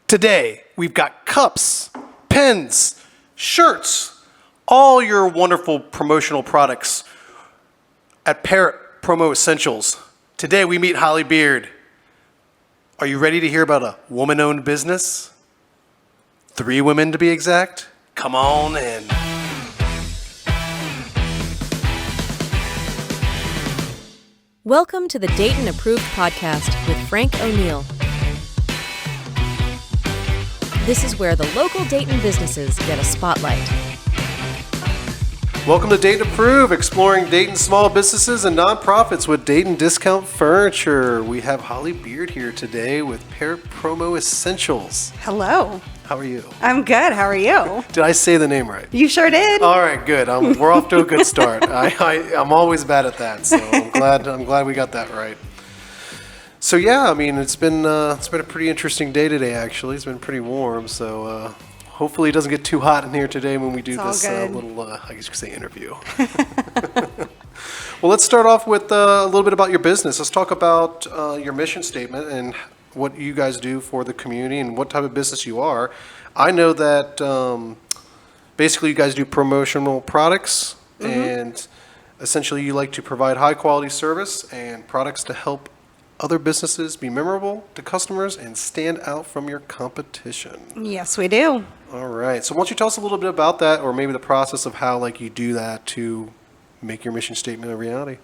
Today, we've got cups, pens, shirts, all your wonderful promotional products at Parrot Promo Essentials. Today, we meet Holly Beard. Are you ready to hear about a woman-owned business? 3 women to be exact? Come on in. Welcome to the Dayton Approved Podcast with Frank O'Neill. This is where the local Dayton businesses get a spotlight. Welcome to Dayton Approved, exploring Dayton small businesses and nonprofits with Dayton Discount Furniture. We have Holly Beard here today with Parrot Promo Essentials. Hello. How are you? I'm good. How are you? Did I say the name right? You sure did. All right, good. We're off to a good start. I'm always bad at that, so I'm glad we got that right. So yeah, I mean it's been a pretty interesting day today. Actually, it's been pretty warm. So hopefully it doesn't get too hot in here today when we do this little, I guess you could say, interview. Well, let's start off with a little bit about your business. Let's talk about your mission statement and what you guys do for the community and what type of business you are. I know that basically you guys do promotional products, and essentially you like to provide high quality service and products to help other businesses be memorable to customers and stand out from your competition. Yes, we do. All right. So why don't you tell us a little bit about that, or maybe the process of how you do that to make your mission statement a reality?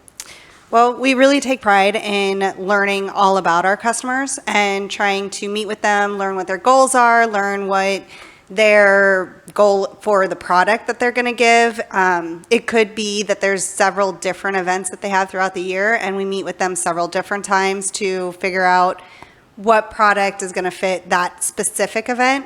Well, we really take pride in learning all about our customers and trying to meet with them, learn what their goals are, learn what their goal for the product that they're going to give. It could be that there's several different events that they have throughout the year, and we meet with them several different times to figure out what product is going to fit that specific event.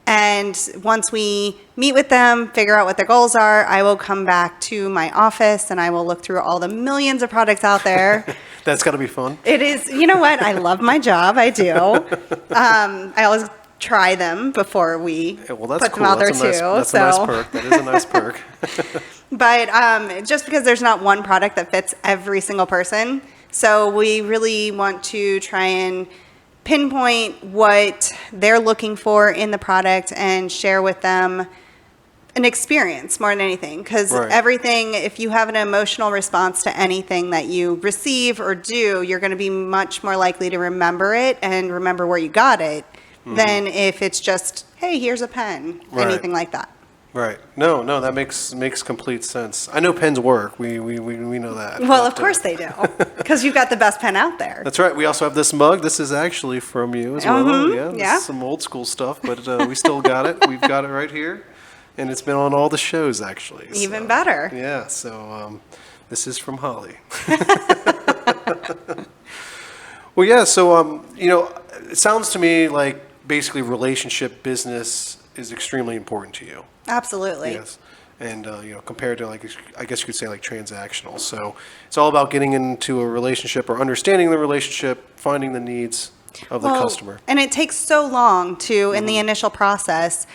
And once we meet with them, figure out what their goals are, I will come back to my office and I will look through all the millions of products out there. That's got to be fun. It is. You know what? I love my job. I do. I always try them before we put them out there too. That's a nice perk. That is a nice perk. But just because there's not one product that fits every single person, so we really want to try and pinpoint what they're looking for in the product and share with them an experience more than anything. Because everything, if you have an emotional response to anything that you receive or do, you're going to be much more likely to remember it and remember where you got it than if it's just, hey, here's a pen, anything like that. Right. No, that makes complete sense. I know pens work. We know that. Well, of course they do, because you've got the best pen out there. That's right. We also have this mug. This is actually from you as well. Yeah. This is some old school stuff, but we still got it. We've got it right here, and it's been on all the shows actually. Even better. Yeah. So this is from Holly. Well, yeah. So it sounds to me like basically relationship business is extremely important to you. Absolutely. Yes. And, compared to I guess you could say transactional. So it's all about getting into a relationship or understanding the relationship, finding the needs of the customer. And it takes so long to, in the initial process,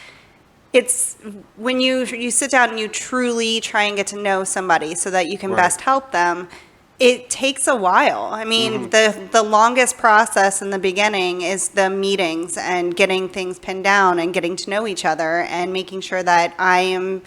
it's when you sit down and you truly try and get to know somebody so that you can best help them. It takes a while. I mean, the longest process in the beginning is the meetings and getting things pinned down and getting to know each other and making sure that I am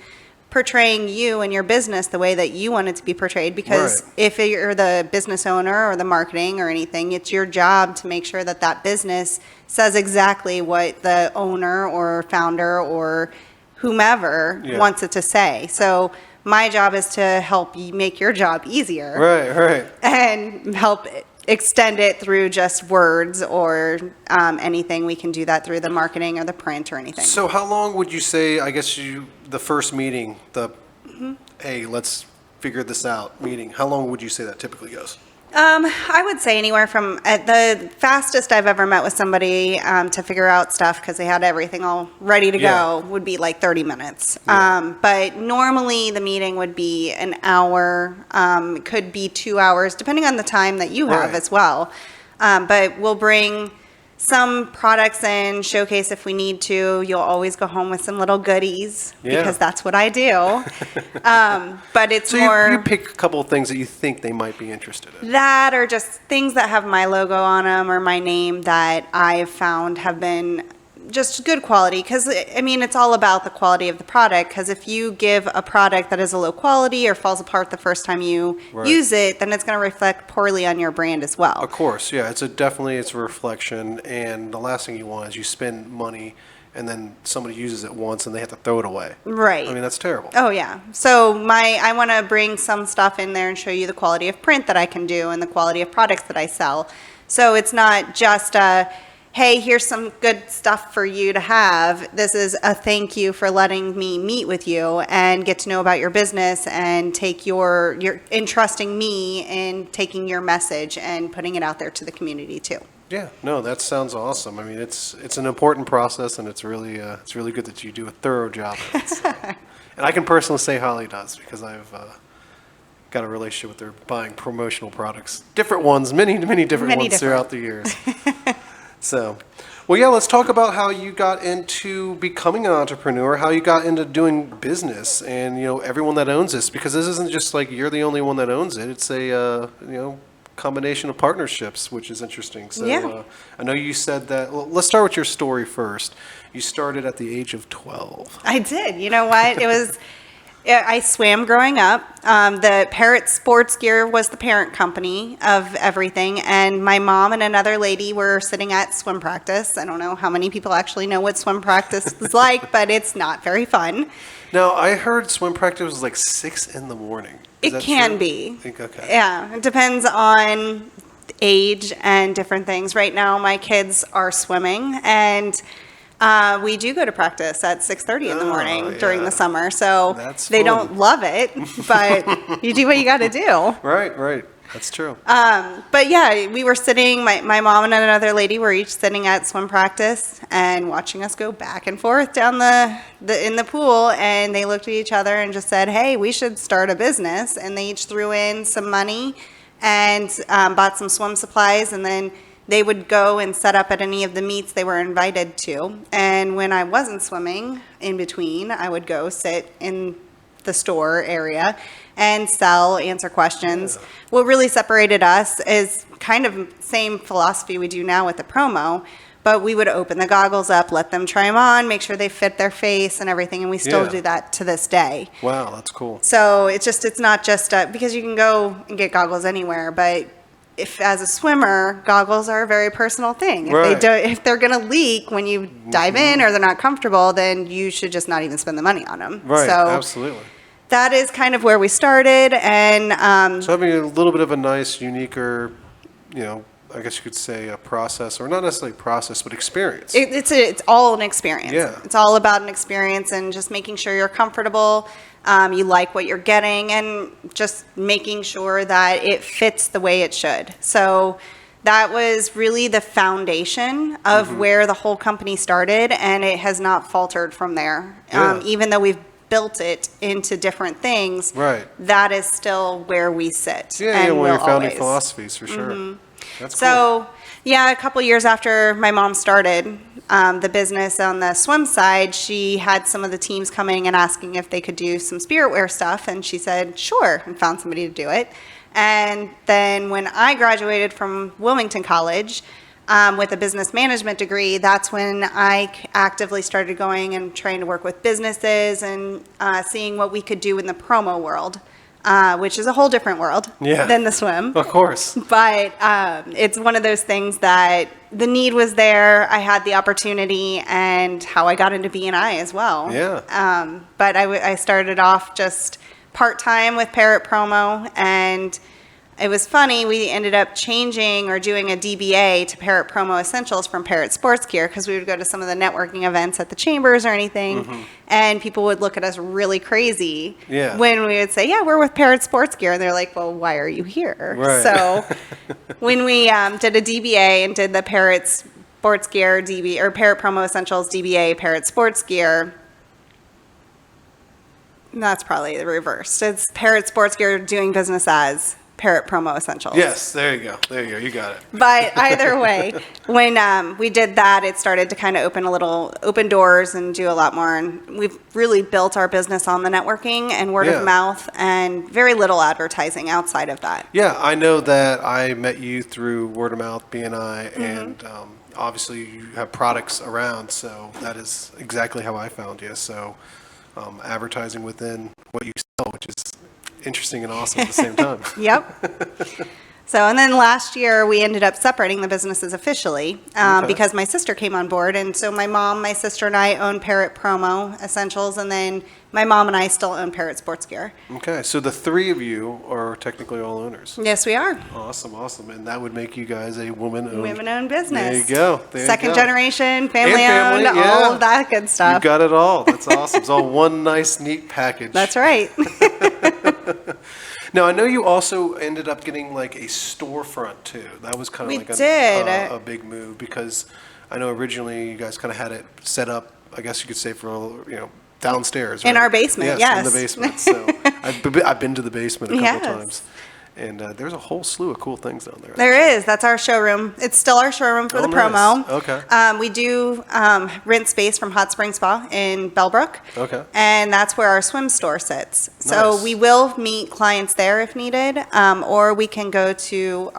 portraying you and your business the way that you want it to be portrayed. Because if you're the business owner or the marketing or anything, it's your job to make sure that that business says exactly what the owner or founder or whomever wants it to say. So my job is to help you make your job easier. Right. And help extend it through just words or anything. We can do that through the marketing or the print or anything. So how long would you say, I guess the first meeting, hey, let's figure this out meeting, how long would you say that typically goes? I would say anywhere from the fastest I've ever met with somebody to figure out stuff because they had everything all ready to go would be 30 minutes. But normally the meeting would be an hour, could be 2 hours, depending on the time that you have as well. But we'll bring some products in, showcase if we need to. You'll always go home with some little goodies because that's what I do. But it's so more... you pick a couple of things that you think they might be interested in. That or just things that have my logo on them or my name that I've found have been just good quality, because I mean, it's all about the quality of the product, because if you give a product that is a low quality or falls apart the first time you Right. use it, then it's going to reflect poorly on your brand as well. Of course, yeah, it's a reflection, and the last thing you want is you spend money and then somebody uses it once and they have to throw it away. Right. I mean, that's terrible. Oh yeah. So I want to bring some stuff in there and show you the quality of print that I can do and the quality of products that I sell. So it's not just hey, here's some good stuff for you to have. This is a thank you for letting me meet with you and get to know about your business and take your entrusting me in taking your message and putting it out there to the community too. Yeah, no, that sounds awesome. I mean, it's an important process, and it's really good that you do a thorough job of it. So. And I can personally say Holly does, because I've got a relationship with her buying promotional products, different ones, many different ones throughout the years. So, well, yeah, let's talk about how you got into becoming an entrepreneur, how you got into doing business, and everyone that owns this, because this isn't just like you're the only one that owns it. It's a combination of partnerships, which is interesting. So Yeah. I know you said that. Well, let's start with your story first. You started at the age of 12. I did. You know what? It was. I swam growing up. The Parrot Sports Gear was the parent company of everything, and my mom and another lady were sitting at swim practice. I don't know how many people actually know what swim practice is like, but it's not very fun. Now, I heard swim practice was like 6 in the morning. Is It that can true? be. Okay. Yeah, it depends on age and different things. Right now, my kids are swimming, and we do go to practice at 6:30 in the morning during yeah. the summer. So That's they fun. don't love it, but you do what you got to do. Right. That's true. But yeah, we were sitting, my mom and another lady were each sitting at swim practice and watching us go back and forth down in the pool, and they looked at each other and just said, hey, we should start a business. And they each threw in some money and bought some swim supplies, and then they would go and set up at any of the meets they were invited to. And when I wasn't swimming, in between, I would go sit in the store area and sell, answer questions. Yeah. What really separated us is kind of same philosophy we do now with the promo, but we would open the goggles up, let them try them on, make sure they fit their face and everything, and we still Yeah. do that to this day. Wow, that's cool. So it's not just because you can go and get goggles anywhere, but if as a swimmer, goggles are a very personal thing. Right. If they're going to leak when you dive in or they're not comfortable, then you should just not even spend the money on them. Right, So absolutely. that is kind of where we started, and So having a little bit of a nice, uniquer, I guess you could say a process, or not necessarily process, but experience. it's all an experience. Yeah. It's all about an experience and just making sure you're comfortable, you like what you're getting, and just making sure that it fits the way it should. So that was really the foundation of where the whole company started, and it has not faltered from there. Yeah. Even though we've built it into different things, Right. that is still where we sit. Yeah, and one of your will founding always. philosophies, for sure. That's cool. So, yeah, a couple years after my mom started the business on the swim side, she had some of the teams coming and asking if they could do some spirit wear stuff, and she said, sure, and found somebody to do it. And then when I graduated from Wilmington College with a business management degree, that's when I actively started going and trying to work with businesses and seeing what we could do in the promo world. Which is a whole different world than the swim. Of course. But it's one of those things that the need was there. I had the opportunity, and how I got into B&I as well. Yeah. But I started off just part-time with Parrot Promo, and it was funny. We ended up changing or doing a DBA to Parrot Promo Essentials from Parrot Sports Gear, because we would go to some of the networking events at the chambers or anything, and people would look at us really crazy when we would say, yeah, we're with Parrot Sports Gear. And they're like, well, why are you here? Right. So when we did a DBA and did the Parrot Sports Gear DB or Parrot Promo Essentials DBA, Parrot Sports Gear, that's probably the reverse. It's Parrot Sports Gear doing business as Parrot Promo Essentials. Yes, there you go. You got it. But either way, when we did that, it started to kind of open doors and do a lot more. And we've really built our business on the networking and word Yeah. of mouth, and very little advertising outside of that. Yeah, I know that I met you through word of mouth, BNI, and obviously you have products around, so that is exactly how I found you. So advertising within what you sell, which is interesting and awesome at the same time. Yep. So, and then last year we ended up separating the businesses officially because my sister came on board. And so my mom, my sister, and I own Parrot Promo Essentials, and then my mom and I still own Parrot Sports Gear. Okay, so the three of you are technically all owners. Yes, we are. Awesome, awesome. And that would make you guys a woman-owned. Women-owned business. There you go. There you Second go. generation, family-owned, And family, yeah. all of that good You stuff. got it all. That's awesome. It's all one nice, neat package. That's right. Now, I know you also ended up getting like a storefront too. That was kind of We like did. A big move because I know originally you guys kind of had it set up, I guess you could say, for, downstairs. In right? our basement, yes. In the basement. So I've been to the basement a couple Yes. times. And there's a whole slew of cool things down there. There is. That's our showroom. It's still our showroom for the nice. promo. Okay. We do rent space from Hot Spring Spa in Bellbrook. Okay. And that's where our swim store sits. So Nice. we will meet clients there if needed, or we can go to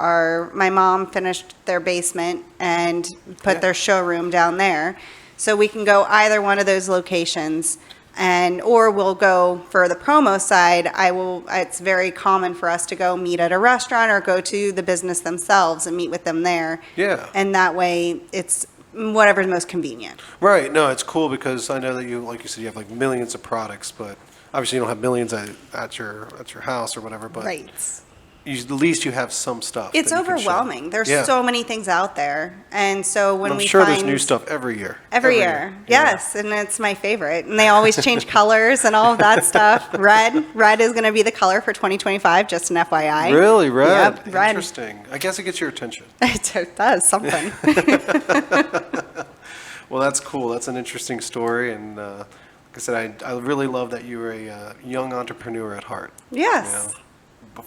my mom finished their basement and put Yeah. their showroom down there. So we can go either one of those locations. Or we'll go for the promo side. It's very common for us to go meet at a restaurant or go to the business themselves and meet with them there. Yeah. And that way, it's whatever's most convenient. Right. No, it's cool because I know that you, like you said, you have like millions of products, but obviously you don't have millions at your house or whatever. But Right. at least you have some stuff. It's that you can show. overwhelming. There's Yeah. so many things out there. And so when I'm we sure find there's new stuff every year. every year. Yes, and it's my favorite. And they always change colors and all of that stuff. Red is going to be the color for 2025, just an FYI. Really, red? Yep, red. Interesting. I guess it gets your attention. It does something. Well, that's cool. That's an interesting story. And like I said, I really love that you were a young entrepreneur at heart. Yes.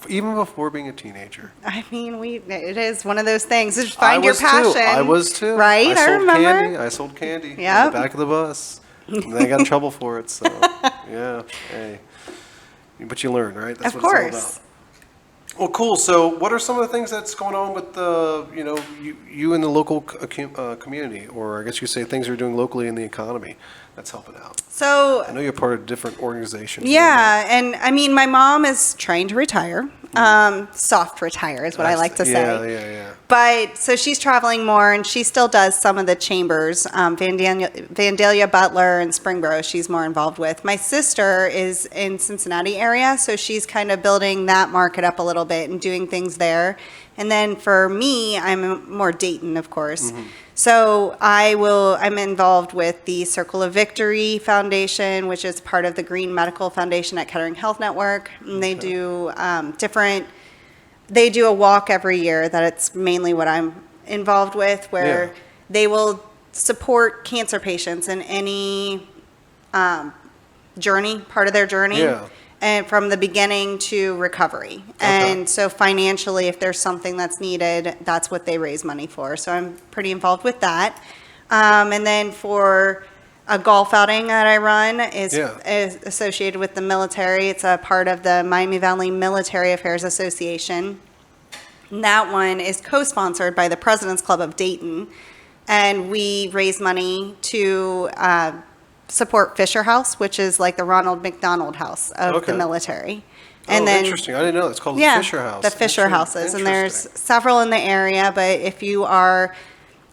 Even before being a teenager. I mean, it is one of those things. Just I find your was passion. Too. I was too. Right? I I sold remember. candy. I sold candy in Yep. the back of the bus. And then I got in trouble for it. So, yeah. Hey. But you learn, right? That's Of what course. it's all about. Well, cool. So what are some of the things that's going on with you in the local community, or I guess you could say things you're doing locally in the economy that's helping out? So, I know you're part of different organizations. yeah, and I mean, my mom is trying to retire. Soft retire is what I like to say. Yeah. But so she's traveling more, and she still does some of the chambers, Vandalia, Butler, and Springboro. She's more involved with. My sister is in Cincinnati area, so she's kind of building that market up a little bit and doing things there. And then for me, I'm more Dayton, of course. So I'm involved with the Circle of Victory Foundation, which is part of the Green Medical Foundation at Kettering Health Network. And they do they do a walk every year that it's mainly what I'm involved with, where Yeah. they will support cancer patients in any part of their journey. Yeah. And from the beginning to recovery. And so financially, if there's something that's needed, that's what they raise money for. So I'm pretty involved with that. And then for a golf outing that I run is associated with the military. It's a part of the Miami Valley Military Affairs Association. And that one is co-sponsored by the President's Club of Dayton. And we raise money to support Fisher House, which is like the Ronald McDonald House of the military. And then, interesting. I didn't know. It's called the yeah, Fisher House. the Fisher Houses. And there's Interesting. several in the area, but if you are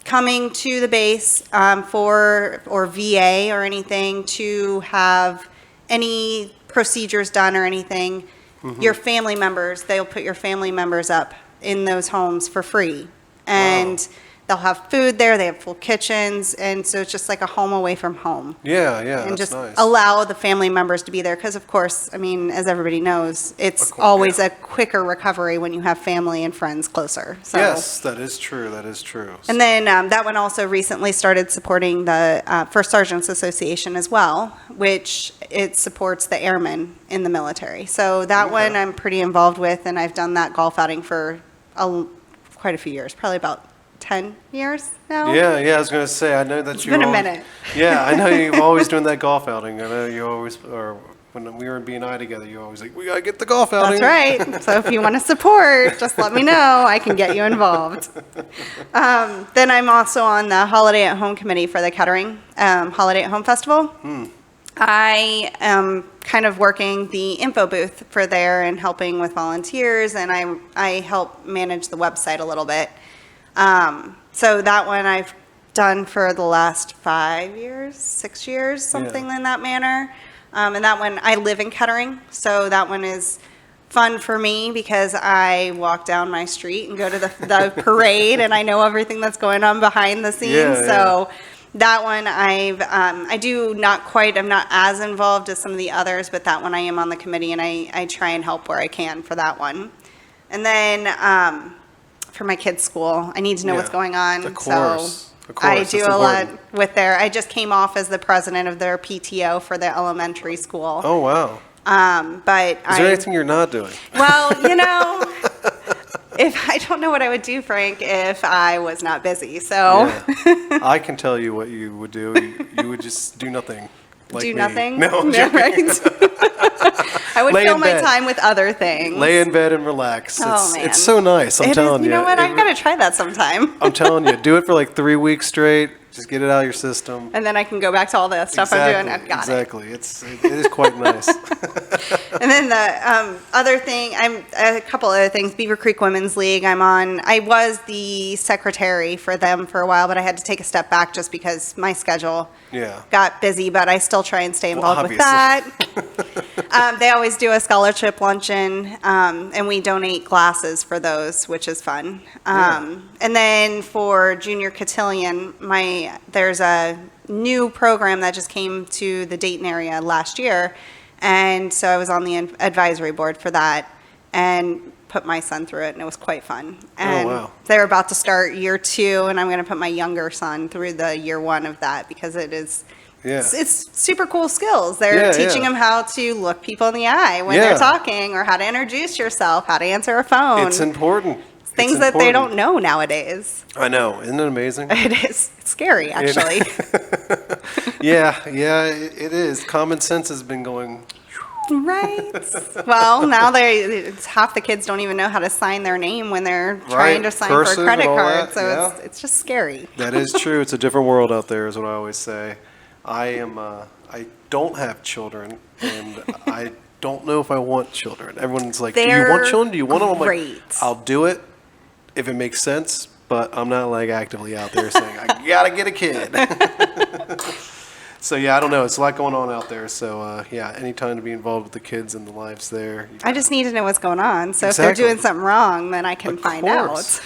coming to the base or VA or anything to have any procedures done or anything, your family members, they'll put your family members up in those homes for free. And they'll have food there, they have full kitchens, and so it's just like a home away from home. Yeah, And that's just nice. allow the family members to be there, because of course, I mean, as everybody knows, it's always a quicker recovery when you have family and friends closer. So. Yes, that is true. That is true. And then that one also recently started supporting the First Sergeants Association as well, which it supports the airmen in the military. So that one I'm pretty involved with, and I've done that golf outing for quite a few years, probably about 10 years now. Yeah, I was going to say, I know that It's been a minute. Yeah, I know you're always doing that golf outing. I know you always are when we were in B&I together, you were always like, we got to get the golf outing. That's right. So if you want to support, just let me know. I can get you involved. Then I'm also on the Holiday at Home committee for the Kettering Holiday at Home Festival. I am kind of working the info booth for there and helping with volunteers, and I help manage the website a little bit. So that one I've done for the last 5 years, 6 years, something in that manner. And that one, I live in Kettering, so that one is fun for me because I walk down my street and go to the parade, and I know everything that's going on behind the scenes. So that one I'm not as involved as some of the others, but that one I am on the committee, and I try and help where I can for that one. And then for my kids' school, I need to know what's going on. Of course. So I do a lot with I just came off as the president of their PTO for the elementary school. Oh, wow. But Is there anything you're not doing? Well, if I don't know what I would do, Frank, if I was not busy. So I can tell you what you would do. You would just do nothing. Like do me. nothing? No, I'm joking. Right? I would fill my time with other things. Lay in bed and relax. Oh, man. It's so nice. I'm telling you. You know what? I've got to try that sometime. I'm telling you. Do it for like 3 weeks straight. Just get it out of your system. And then I can go back to all the stuff I'm doing. I've got it. It is quite nice. And then the other thing, a couple other things. Beaver Creek Women's League. I was the secretary for them for a while, but I had to take a step back just because my schedule got busy. But I still try and stay involved with that. They always do a scholarship luncheon, and we donate glasses for those, which is fun. And then for Junior Cotillion, there's a new program that just came to the Dayton area last year, and so I was on the advisory board for that and put my son through it, and it was quite fun. And they're about to start year 2, and I'm going to put my younger son through the year 1 of that because it's super cool skills. They're teaching them how to look people in the eye when they're talking, or how to introduce yourself, how to answer a phone. It's important. Things that they don't know nowadays. I know. Isn't it amazing? It is. It's scary, actually. It is. Common sense has been going. Right. Well, now half the kids don't even know how to sign their name when they're trying to sign for a credit card. So it's just scary. That is true. It's a different world out there, is what I always say. I don't have children, and I don't know if I want children. Everyone's like, do you want children? Do you want them? I'm like, I'll do it if it makes sense, but I'm not like actively out there saying, I gotta get a kid. So I don't know. It's a lot going on out there. So any time to be involved with the kids and the lives there. I just need to know what's going on. So if they're doing something wrong, then I can find out.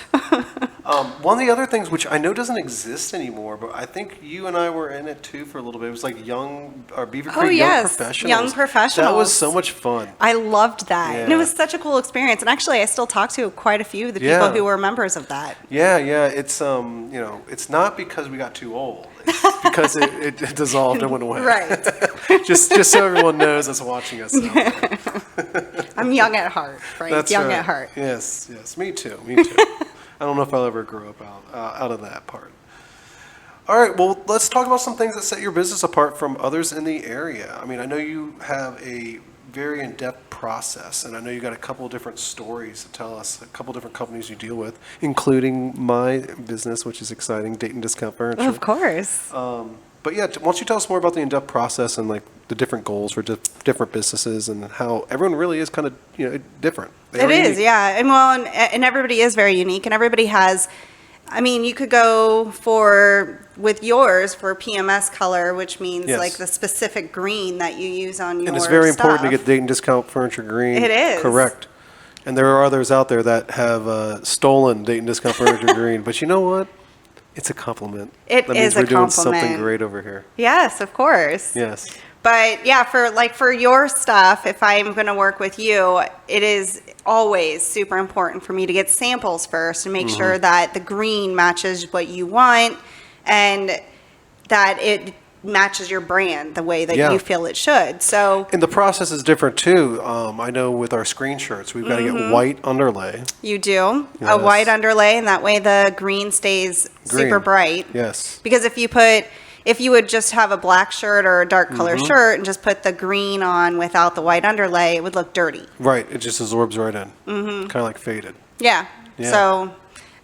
One of the other things, which I know doesn't exist anymore, but I think you and I were in it too for a little bit. It was like Beaver Creek Young Professionals. Young Professionals. That was so much fun. I loved that. And it was such a cool experience. And actually, I still talk to quite a few of the people who were members of that. Yeah. It's, it's not because we got too old. It's because it dissolved and went away. Right. just so everyone knows that's watching us. I'm young at heart, Frank. That's young right. at heart. Yes. Me too. I don't know if I'll ever grow up out of that part. All right, well, let's talk about some things that set your business apart from others in the area. I mean, I know you have a very in-depth process, and I know you got a couple of different stories to tell us, a couple of different companies you deal with, including my business, which is exciting, Dayton Discount Furniture. Of course. But why don't you tell us more about the in-depth process and like the different goals for different businesses and how everyone really is kind of different. It is, yeah, and everybody is very unique, and everybody has. I mean, you could go with yours for PMS color, which means like the specific green that you use on your stuff. And it's very important to get Dayton Discount Furniture green. It is. Correct. And there are others out there that have stolen Dayton Discount Furniture green, but you know what? It's a compliment. That means we're doing something great over here. Yes, of course. Yes. But yeah, for your stuff, if I'm going to work with you, it is always super important for me to get samples first and make sure that the green matches what you want and that it matches your brand the way that you feel it should. So, and the process is different too. I know with our screen shirts, we've got to get white underlay. You do a white underlay, and that way the green stays super bright. Yes. Because if you put if you would just have a black shirt or a dark color shirt and just put the green on without the white underlay, it would look dirty. Right. It just absorbs right in. Kind of like faded. Yeah. Yeah. So,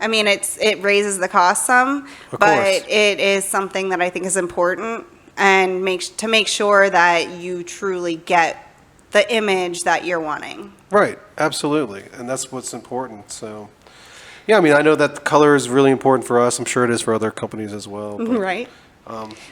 I mean, it raises the cost some, Of but course. it is something that I think is important, and to make sure that you truly get the image that you're wanting. Right. Absolutely. And that's what's important. So, yeah, I mean, I know that the color is really important for us. I'm sure it is for other companies as well. But, Right.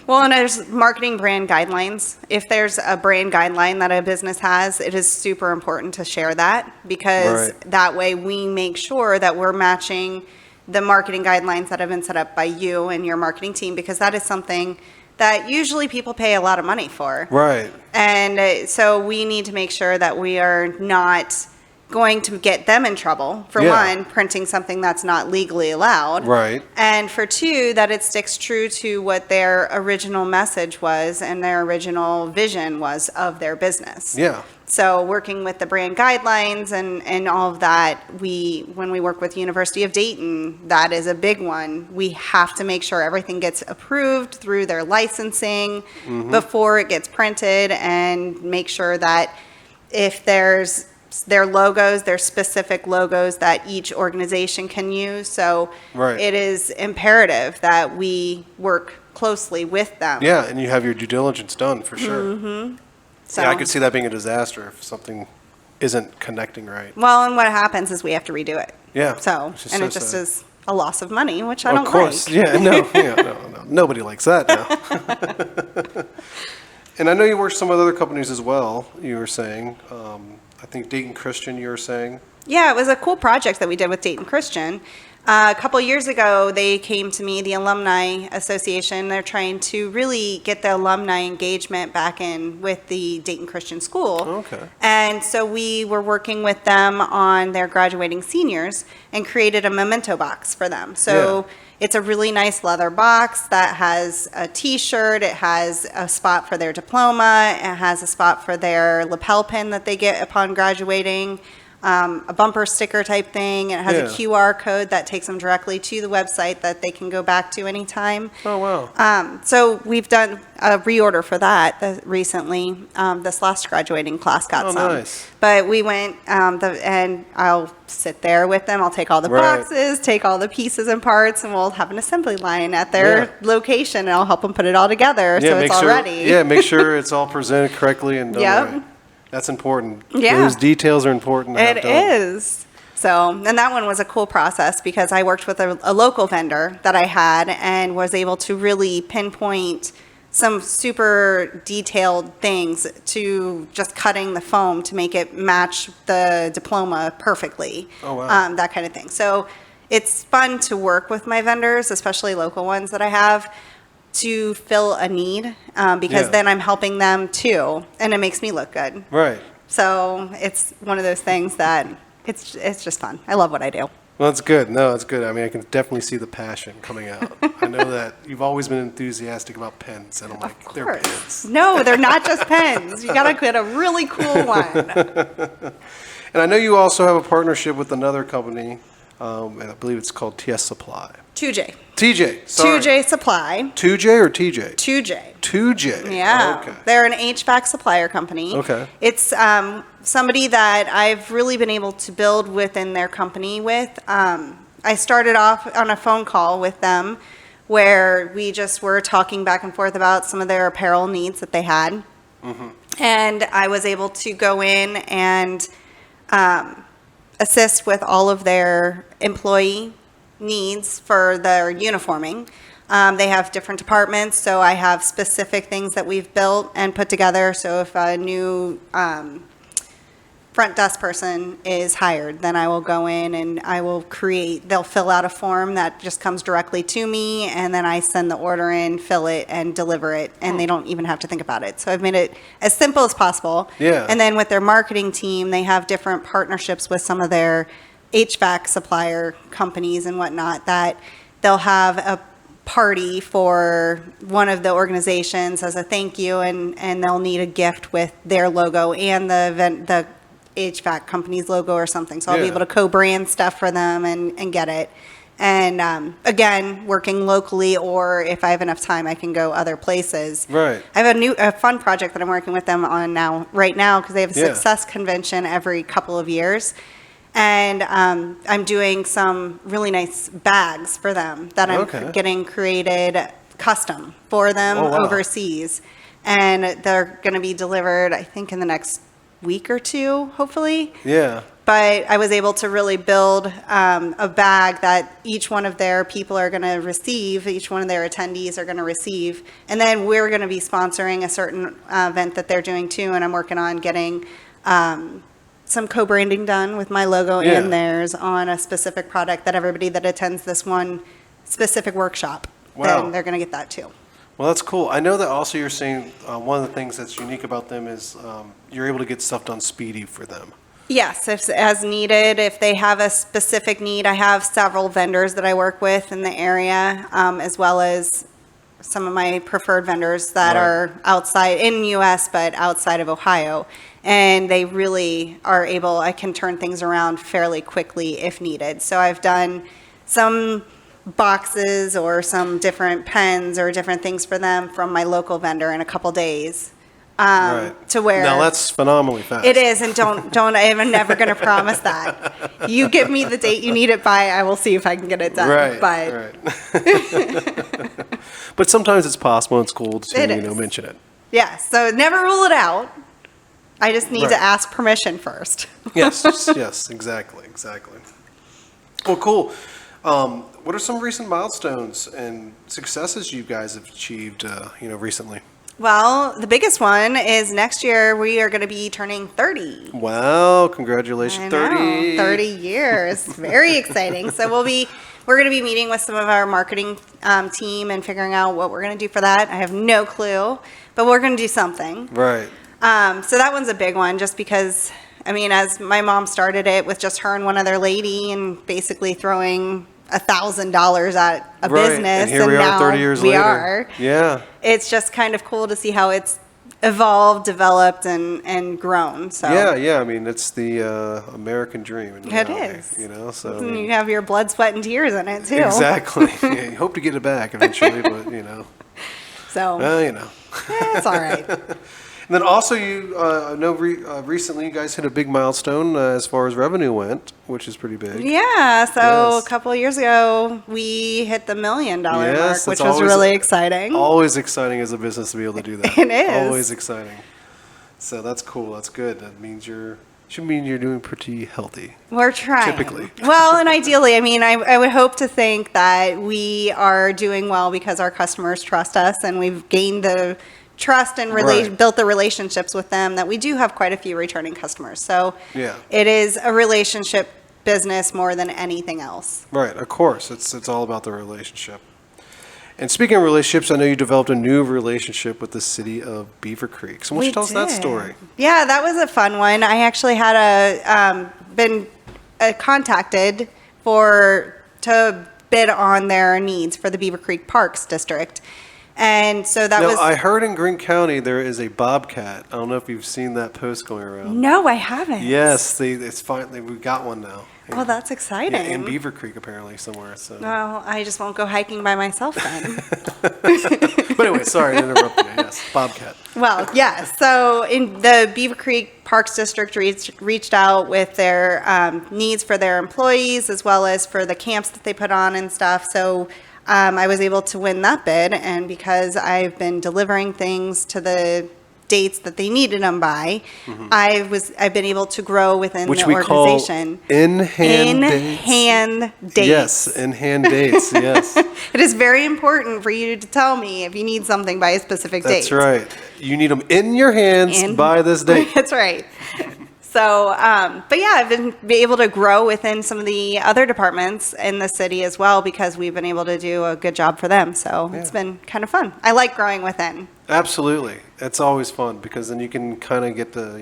Well, and there's marketing brand guidelines. If there's a brand guideline that a business has, it is super important to share that, because Right. that way we make sure that we're matching the marketing guidelines that have been set up by you and your marketing team, because that is something that usually people pay a lot of money for. Right. And so we need to make sure that we are not going to get them in trouble, for Yeah. one, printing something that's not legally allowed. Right. And for two, that it sticks true to what their original message was and their original vision was of their business. Yeah. So working with the brand guidelines and all of that, when we work with University of Dayton, that is a big one. We have to make sure everything gets approved through their licensing before it gets printed, and make sure that if there's their logos, their specific logos that each organization can use. So Right. it is imperative that we work closely with them. Yeah, and you have your due diligence done for sure. So, Yeah, I could see that being a disaster if something isn't connecting right. well, and what happens is we have to redo it. Yeah. So, which is and so it just sad. is a loss of money, which I Of don't course. like. Yeah, no, nobody likes that now. And I know you work with some other companies as well, you were saying. I think Dayton Christian, you were saying. Yeah, it was a cool project that we did with Dayton Christian. A couple years ago, they came to me, the Alumni Association. They're trying to really get the alumni engagement back in with the Dayton Christian School. Okay. And so we were working with them on their graduating seniors and created a memento box for them. So it's a really nice leather box that has a T-shirt, it has a spot for their diploma, it has a spot for their lapel pin that they get upon graduating, a bumper sticker type thing. It has a Yeah. QR code that takes them directly to the website that they can go back to anytime. Oh, wow. So we've done a reorder for that recently. This last graduating class got Oh, some. nice. But we went, and I'll sit there with them. I'll take all the Right. boxes, take all the pieces and parts, and we'll have an assembly line at their Yeah. location, and I'll help them put it all together so it's all ready. Yeah, make sure it's all presented correctly and done Yep. right. That's important. Yeah. Those details are important to have It done. is. So, and that one was a cool process because I worked with a local vendor that I had and was able to really pinpoint some super detailed things to just cutting the foam to make it match the diploma perfectly. Oh, wow. That kind of thing. So it's fun to work with my vendors, especially local ones that I have, to fill a need, because Yeah. then I'm helping them too, and it makes me look good. Right. So it's one of those things that it's just fun. I love what I do. Well, that's good. No, it's good. I mean, I can definitely see the passion coming out. I know that you've always been enthusiastic about pens, and I'm like, Of they're course. pens. No, they're not just pens. You gotta get a really cool one. And I know you also have a partnership with another company, and I believe it's called TS Supply. 2J. TJ, sorry. 2J Supply. 2J or TJ? 2J. 2J. Yeah. Okay. They're an HVAC supplier company. Okay. It's somebody that I've really been able to build within their company with. I started off on a phone call with them where we just were talking back and forth about some of their apparel needs that they had. And I was able to go in and assist with all of their employee needs for their uniforming. They have different departments, so I have specific things that we've built and put together. So if a new front desk person is hired, then I will go in and I will they'll fill out a form that just comes directly to me, and then I send the order in, fill it, and deliver it, and they don't even have to think about it. So I've made it as simple as possible. Yeah. And then with their marketing team, they have different partnerships with some of their HVAC supplier companies and whatnot, that they'll have a party for one of the organizations as a thank you, and they'll need a gift with their logo and the HVAC company's logo or something. So I'll be Yeah. able to co-brand stuff for them and get it. And again, working locally, or if I have enough time, I can go other places. Right. I have a fun project that I'm working with them on right now, because they have a Yeah. success convention every couple of years. And I'm doing some really nice bags for them that I'm Okay. getting created custom for them Oh, wow. overseas. And they're going to be delivered, I think, in the next week or two, hopefully. Yeah. But I was able to really build a bag that each one of their people are going to receive, each one of their attendees are going to receive. And then we're going to be sponsoring a certain event that they're doing too. And I'm working on getting some co-branding done with my logo Yeah. and theirs on a specific product that everybody that attends this one specific workshop, Wow. then they're going to get that too. Well, that's cool. I know that also you're saying one of the things that's unique about them is you're able to get stuff done speedy for them. Yes, if, as needed. If they have a specific need, I have several vendors that I work with in the area, as well as some of my preferred vendors that Right. are outside in the U.S. but outside of Ohio. And they really are able, I can turn things around fairly quickly if needed. So I've done some boxes or some different pens or different things for them from my local vendor in a couple days. Right. To where Now that's phenomenally fast. it is, and I'm never going to promise that. You give me the date you need it by, I will see if I can get it done. Right. But Right. But sometimes it's possible. It's cool to It is. mention it. yeah, so never rule it out. I just need Right. to ask permission first. Yes. Yes. Exactly. Exactly. Well, cool. What are some recent milestones and successes you guys have achieved? Recently. Well, the biggest one is next year we are going to be turning 30. Wow! Congratulations, I know, 30. 30 years. Very exciting. So we're going to be meeting with some of our marketing team and figuring out what we're going to do for that. I have no clue, but we're going to do something. Right. So that one's a big one, just because, I mean, as my mom started it with just her and one other lady and basically throwing $1,000 at a Right. business, And here we are, now 30 years we later. are. Yeah. It's just kind of cool to see how it's evolved, developed, and grown. So Yeah. I mean, it's the American dream. In It reality, is. So. I And mean, you have your blood, sweat, and tears in it too. exactly. Yeah, you hope to get it back eventually, but So it's all right. And then also, I know recently you guys hit a big milestone as far as revenue went, which is pretty big. Yeah, so Yes. a couple of years ago, we hit the $1 million Yes, mark, that's which was always- really exciting. Always exciting as a business to be able to do that. It is. Always exciting. So that's cool. That's good. That means should mean you're doing pretty healthy. We're trying. Typically. Well, and ideally, I mean, I would hope to think that we are doing well because our customers trust us and we've gained the trust and Right. built the relationships with them, that we do have quite a few returning customers. So Yeah. it is a relationship business more than anything else. Right. Of course. It's all about the relationship. And speaking of relationships, I know you developed a new relationship with the city of Beaver Creek. So why don't you tell us that did. story? Yeah, that was a fun one. I actually had been contacted to bid on their needs for the Beaver Creek Parks District. And so that Now, was... I heard in Greene County there is a bobcat. I don't know if you've seen that post going around. No, I haven't. Yes, it's finally, we've got one now. Well, that's exciting. Yeah, in Beaver Creek, apparently, somewhere. So. Well, I just won't go hiking by myself then. But anyway, sorry to interrupt you. Yes, bobcat. Well, yeah. So in the Beaver Creek Parks District reached out with their needs for their employees as well as for the camps that they put on and stuff. So I was able to win that bid, and because I've been delivering things to the dates that they needed them by, I've been able to grow within Which the we organization. call in-hand dates. In-hand dates. Yes, in-hand dates, yes. It is very important for you to tell me if you need something by a specific date. That's right. You need them in your hands by this date. That's right. So, but yeah, I've been able to grow within some of the other departments in the city as well because we've been able to do a good job for them. So it's been kind of fun. I like growing within. Absolutely. It's always fun because then you can kind of get the,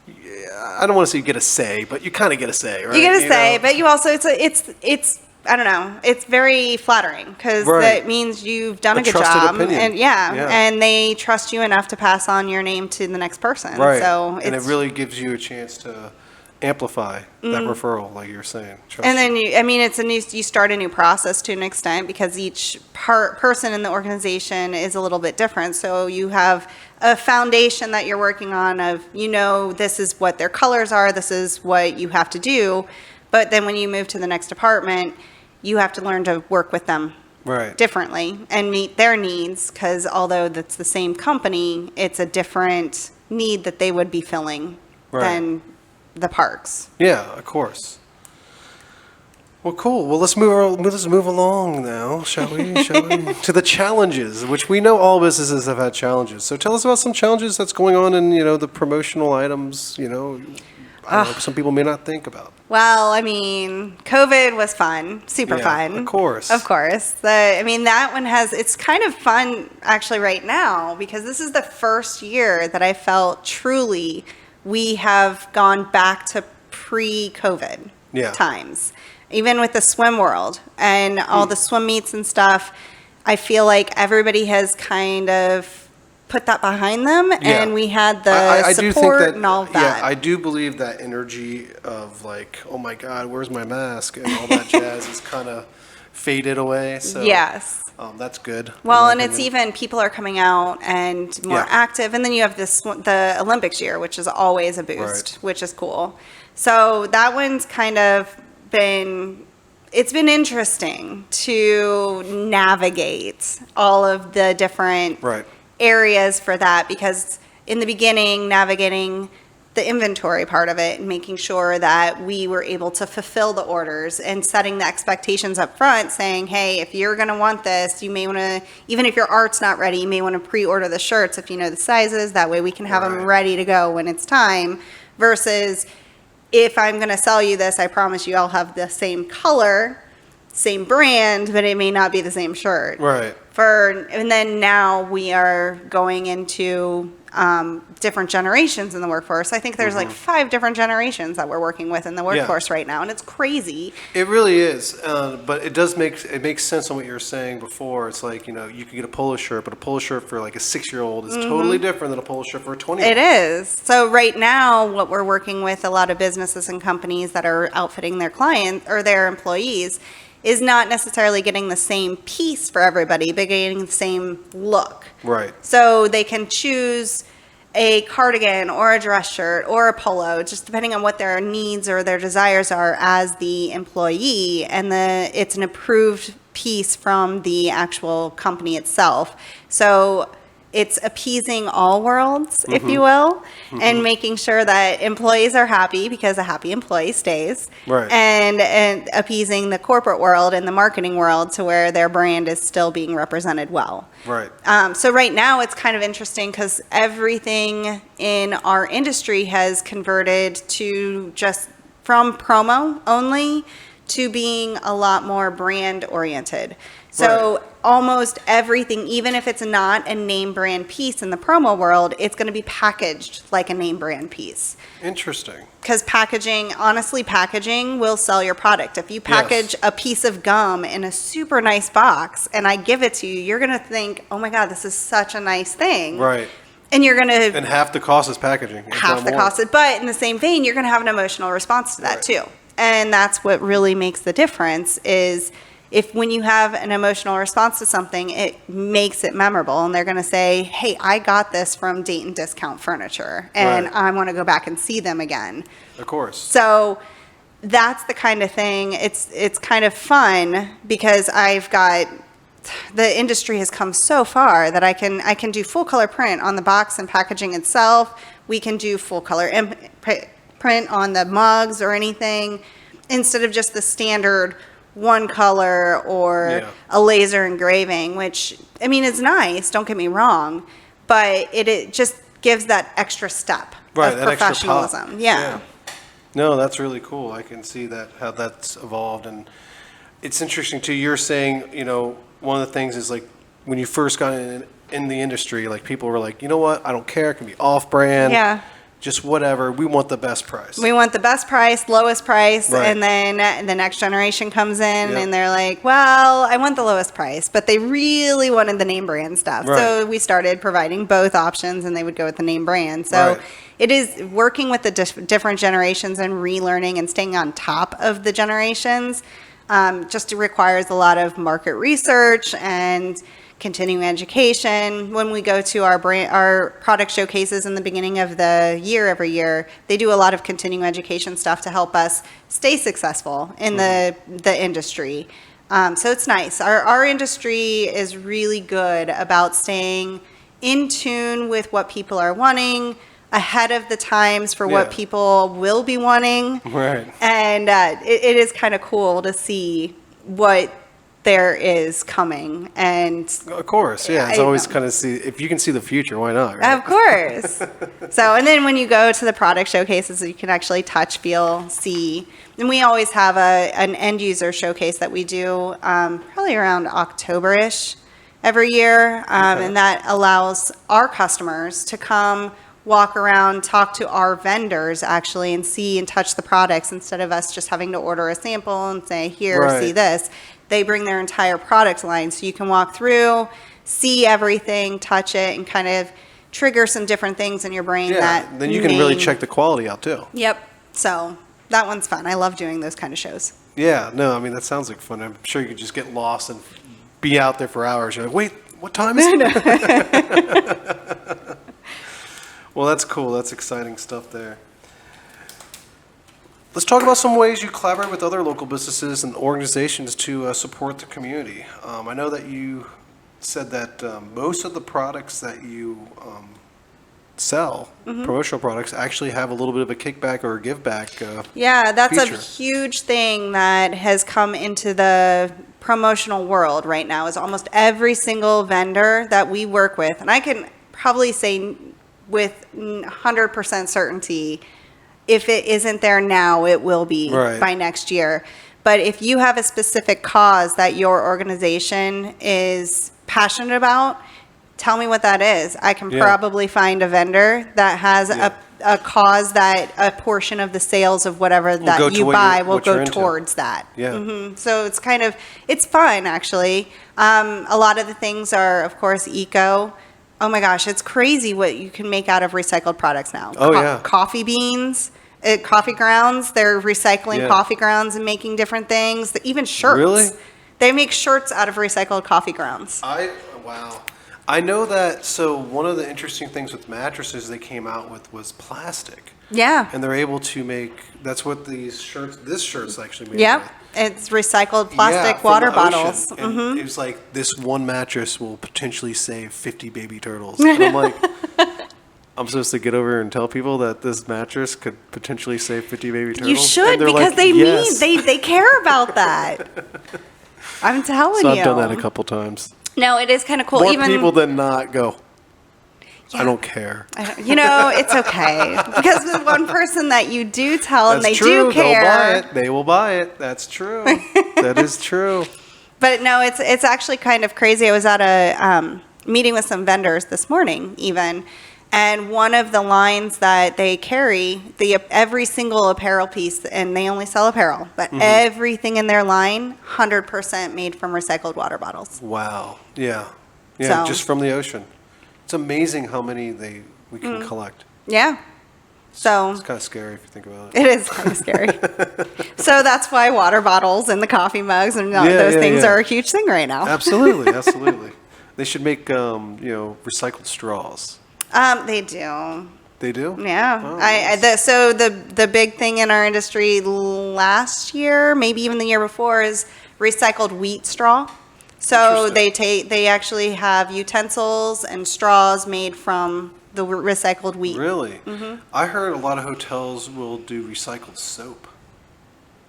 I don't want to say you get a say, but you kind of get a say, right? You get a say, know? but you also, it's I don't know, it's very flattering because Right. that means you've done a good trusted job. opinion. And Yeah. and they trust you enough to pass on your name to the next person. Right. So and it it's really gives you a chance to amplify that referral, like you're saying. Trust And then you start a new process to an extent because each person in the organization is a little bit different. So you have a foundation that you're working on of, this is what their colors are, this is what you have to do. But then when you move to the next department, you have to learn to work with them right. differently and meet their needs, because although that's the same company, it's a different need that they would be filling than the parks. Yeah, of course. Well, cool. Well, let's move along now, shall we? To the challenges, which we know all businesses have had challenges. So tell us about some challenges that's going on in, the promotional items, I don't know, some people may not think about. Well, COVID was fun, super fun. Of course. Of course. That one it's kind of fun actually right now, because this is the first year that I felt truly we have gone back to pre-COVID times. Even with the swim world and all the swim meets and stuff, I feel like everybody has kind of put that behind them, and we had the I support do think that, and all of that. Yeah, I do believe that energy of like, oh my God, where's my mask, and all that jazz is kind of faded away. So Yes. That's good. Well, and it's even people are coming out and more active, and then you have the Olympics year, which is always a boost, which is cool. So that one's kind of it's been interesting to navigate all of the different areas for that, because in the beginning, navigating the inventory part of it and making sure that we were able to fulfill the orders and setting the expectations up front, saying, hey, if you're going to want this, you may want to, even if your art's not ready, you may want to pre-order the shirts if you know the sizes. That way we can have them ready to go when it's time, versus if I'm going to sell you this, I promise you I'll have the same color, same brand, but it may not be the same shirt. Right. And then now we are going into different generations in the workforce. I think there's like 5 different generations that we're working with in the workforce right now, and it's crazy. It really is, but it makes sense on what you were saying before. It's like, you can get a polo shirt, but a polo shirt for like a 6-year-old is totally different than a polo shirt for a 20-year-old. It is. So right now, what we're working with a lot of businesses and companies that are outfitting their clients or their employees is not necessarily getting the same piece for everybody, but getting the same look. Right. So they can choose a cardigan or a dress shirt or a polo, just depending on what their needs or their desires are as the employee, and it's an approved piece from the actual company itself. So it's appeasing all worlds, if you will, and making sure that employees are happy, because a happy employee stays, and appeasing the corporate world and the marketing world to where their brand is still being represented well. Right. So right now it's kind of interesting because everything in our industry has converted to just from promo only to being a lot more brand oriented. So almost everything, even if it's not a name brand piece in the promo world, it's going to be packaged like a name brand piece. Interesting. Because honestly, packaging will sell your product. If you package a piece of gum in a super nice box and I give it to you, you're going to think, oh my God, this is such a nice thing. Right. And you're going to... And half the cost is packaging. Half the cost. But in the same vein, you're going to have an emotional response to that too. And that's what really makes the difference is... when you have an emotional response to something, it makes it memorable. And they're going to say, hey, I got this from Dayton Discount Furniture, and I want to go back and see them again. Of course. So that's the kind of thing. It's kind of fun because the industry has come so far that I can do full color print on the box and packaging itself. We can do full color print on the mugs or anything instead of just the standard one color or a laser engraving, which, is nice, don't get me wrong, but it just gives that extra step of professionalism. Yeah. No, that's really cool. I can see how that's evolved. And it's interesting, too. You're saying, one of the things is like when you first got in the industry, like people were like, you know what, I don't care. It can be off-brand. Yeah. just whatever. We want the best price. We want the best price, lowest price, Right. and then the next generation comes in Yep. and they're like, well, I want the lowest price, but they really wanted the name brand stuff. Right. So we started providing both options and they would go with the name brand. So Right. it is working with the different generations and relearning and staying on top of the generations. Just requires a lot of market research and continuing education. When we go to our product showcases in the beginning of the year every year, they do a lot of continuing education stuff to help us stay successful in the industry. So it's nice. Our industry is really good about staying in tune with what people are wanting, ahead of the times for what Yeah. people will be wanting. Right. And it is kind of cool to see what there is coming. And Of course, yeah. It's I always know. kind of if you can see the future, why not? Right? of course. So, and then when you go to the product showcases, you can actually touch, feel, see. And we always have an end user showcase that we do probably around October-ish every year. Okay. And that allows our customers to come walk around, talk to our vendors actually, and see and touch the products instead of us just having to order a sample and say, here, Right. see this. They bring their entire product line, so you can walk through, see everything, touch it, and kind of trigger some different things in your brain Yeah. that Then you can really may- check the quality out too. Yep. So that one's fun. I love doing those kind of shows. Yeah. No, I mean that sounds like fun. I'm sure you could just get lost and be out there for hours. You're like, wait, what time is it? Well, that's cool. That's exciting stuff there. Let's talk about some ways you collaborate with other local businesses and organizations to support the community. I know that you said that most of the products that you sell, promotional products, actually have a little bit of a kickback or a give back. Yeah, that's a feature. huge thing that has come into the promotional world right now is almost every single vendor that we work with. And I can probably say with 100% certainty, if it isn't there now, it will be Right. by next year. But if you have a specific cause that your organization is passionate about, tell me what that is. I can Yeah. probably find a vendor that has Yeah. a cause that a portion of the sales of whatever go that to you what buy you're- will what you're go into. towards that. Yeah. So it's kind of, it's fun actually. A lot of the things are, of course, eco. Oh my gosh, it's crazy what you can make out of recycled products now. Oh, yeah. Coffee beans, coffee grounds, they're recycling Yeah. coffee grounds and making different things. Even shirts. Really? They make shirts out of recycled coffee grounds. Wow. I know that, so one of the interesting things with mattresses they came out with was plastic. Yeah. And they're able to make, that's what these shirts, this shirt's actually made Yep. with. It's recycled plastic Yeah, from water the ocean. bottles. And it was like, this one mattress will potentially save 50 baby turtles. And I'm like, I'm supposed to get over and tell people that this mattress could potentially save 50 baby turtles? You should, And they're because like, they "Yes." they care about that. I'm telling So you. I've done that a couple times. No, it is kind of cool. More Even people than not go, I Yeah. don't care. you know, it's okay because the one person that you do tell and That's they true. do care. They'll buy it. They will buy it. That's true. That is true. But no, it's actually kind of crazy. I was at a meeting with some vendors this morning, even, and one of the lines that they carry, every single apparel piece, and they only sell apparel, but everything in their line, 100% made from recycled water bottles. Wow. Yeah. Yeah. So- Just from the ocean. It's amazing how many we can collect. Yeah. So It's kind of scary if you think about it. it is kind of scary. So that's why water bottles and the coffee mugs and Yeah, those yeah, things yeah. are a huge thing right now. Absolutely. Absolutely. They should make, recycled straws. They do. They do? Yeah. Oh, nice. So the big thing in our industry last year, maybe even the year before, is recycled wheat straw. So they actually have utensils and straws made from the recycled wheat. Really? I heard a lot of hotels will do recycled soap.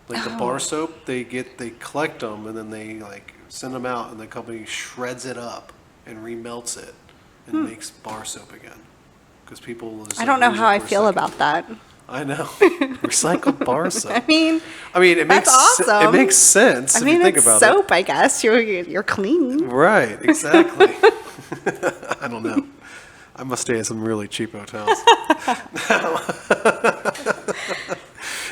Like the bar soap, they collect them and then they send them out and the company shreds it up and remelts it and makes bar soap again. Because people just I don't know use how it I for feel recycling. about that. I know. Recycled bar soap. I mean, it makes that's it awesome. makes sense if you think it's about soap, I guess. You're clean. it. Right, exactly. I don't know. I must stay at some really cheap hotels.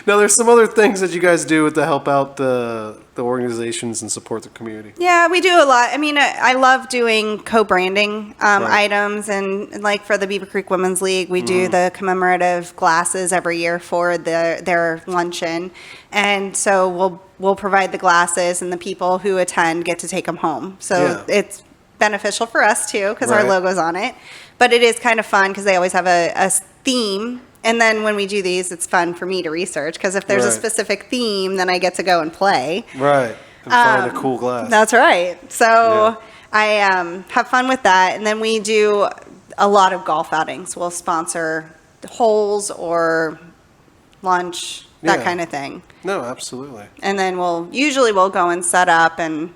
Now, there's some other things that you guys do to help out the organizations and support the community. Yeah, we do a lot. I mean, I love doing co-branding items, and like for the Beaver Creek Women's League, we do the commemorative glasses every year for their luncheon, and so we'll provide the glasses, and the people who attend get to take them home. So it's beneficial for us too because our logo's on it, but it is kind of fun because they always have a theme. And then when we do these, it's fun for me to research because if there's a specific theme, then I get to go and play. Right. And find a cool glass. That's right. So I have fun with that. And then we do a lot of golf outings. We'll sponsor holes or lunch, that kind of thing. No, absolutely. And then we'll go and set up and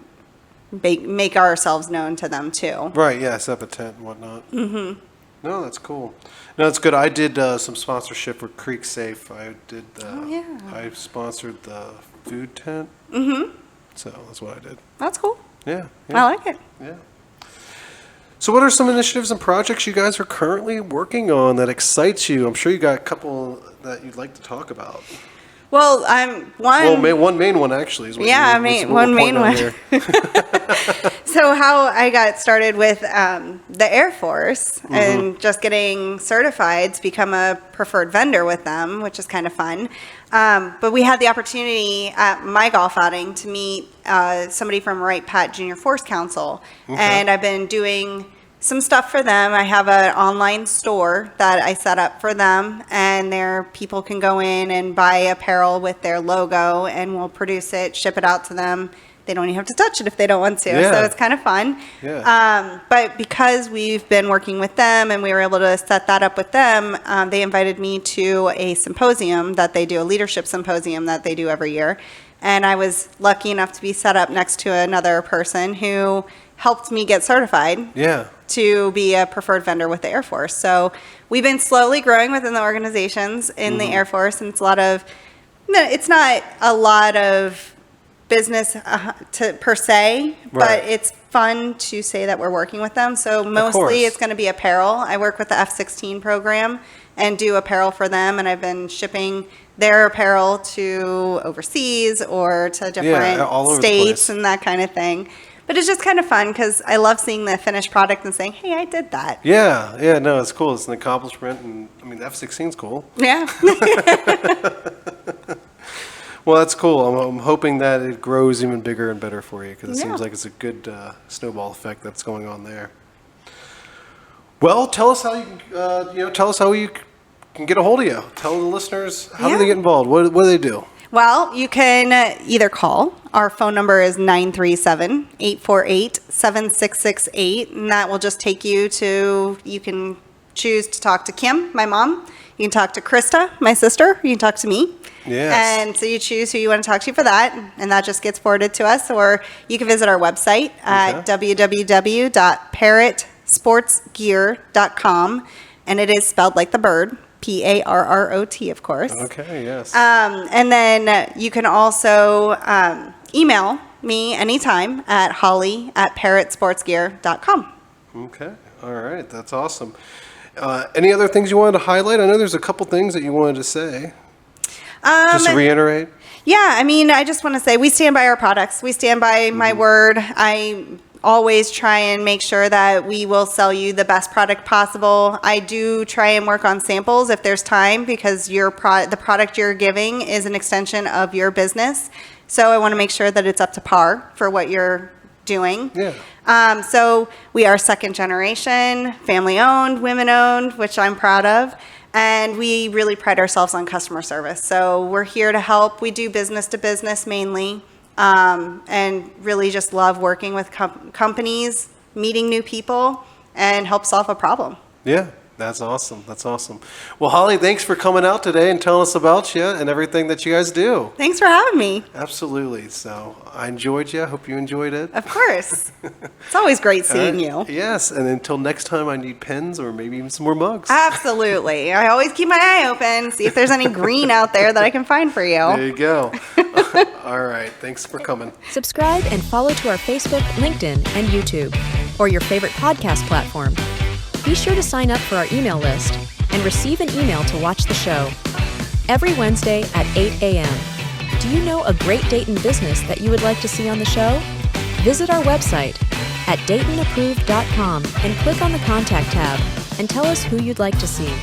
make ourselves known to them too. Right, yeah, set up a tent and whatnot. Mm-hmm. No, that's cool. No, that's good. I did some sponsorship for Creek Safe. I did. I sponsored the food tent. Mm-hmm. So that's what I did. That's cool. Yeah. I like it. Yeah. So what are some initiatives and projects you guys are currently working on that excites you? I'm sure you got a couple that you'd like to talk about. Well, one main one actually is what one main one. So how I got started with the Air Force and just getting certified to become a preferred vendor with them, which is kind of fun. But we had the opportunity at my golf outing to meet somebody from Wright Pat Junior Force Council, and I've been doing some stuff for them. I have an online store that I set up for them, and their people can go in and buy apparel with their logo, and we'll produce it, ship it out to them. They don't even have to touch it if they don't want to. Yeah. So it's kind of fun. Yeah. But because we've been working with them and we were able to set that up with them, they invited me to a symposium that they do, a leadership symposium that they do every year. And I was lucky enough to be set up next to another person who helped me get certified to be a preferred vendor with the Air Force. So we've been slowly growing within the organizations in the Air Force, and it's not a lot of business per se, but it's fun to say that we're working with them. So mostly it's going to be apparel. I work with the F-16 program and do apparel for them, and I've been shipping their apparel to overseas or to different states and that kind of thing. But it's just kind of fun because I love seeing the finished product and saying, hey, I did that. Yeah, no, it's cool. It's an accomplishment, and I mean, the F-16's cool. Yeah. Well, that's cool. I'm hoping that it grows even bigger and better for you because it seems like it's a good snowball effect that's going on there. Well, tell us how you can get a hold of you. Tell the listeners how do they get involved. What do they do? Well, you can either call. Our phone number is 937-848-7668, and that will just take you to, you can choose to talk to Kim, my mom. You can talk to Krista, my sister. You can talk to me. Yes. And so you choose who you want to talk to for that, and that just gets forwarded to us. Or you can visit our website at www.parrotsportsgear.com, and it is spelled like the bird. Parrot, of course. Okay, yes. And then you can also email me anytime at holly@parrotsportsgear.com. Okay, all right, that's awesome. Any other things you wanted to highlight? I know there's a couple things that you wanted to say. Just to reiterate. Yeah, I mean, I just want to say we stand by our products. We stand by my word. I always try and make sure that we will sell you the best product possible. I do try and work on samples if there's time because the product you're giving is an extension of your business. So I want to make sure that it's up to par for what you're doing. Yeah. So we are second generation, family owned, women owned, which I'm proud of. And we really pride ourselves on customer service. So we're here to help. We do business to business mainly. And really just love working with companies, meeting new people, and help solve a problem. Yeah, that's awesome. That's awesome. Well, Holly, thanks for coming out today and telling us about you and everything that you guys do. Thanks for having me. Absolutely. So I enjoyed you. I hope you enjoyed it. Of course. It's always great seeing you. Yes, and until next time, I need pens or maybe even some more mugs. Absolutely. I always keep my eye open, see if there's any green out there that I can find for you. There you go. All right. Thanks for coming. Subscribe and follow to our Facebook, LinkedIn, and YouTube, or your favorite podcast platform. Be sure to sign up for our email list and receive an email to watch the show. Every Wednesday at 8 a.m. Do you know a great Dayton business that you would like to see on the show? Visit our website at DaytonApproved.com and click on the Contact tab and tell us who you'd like to see.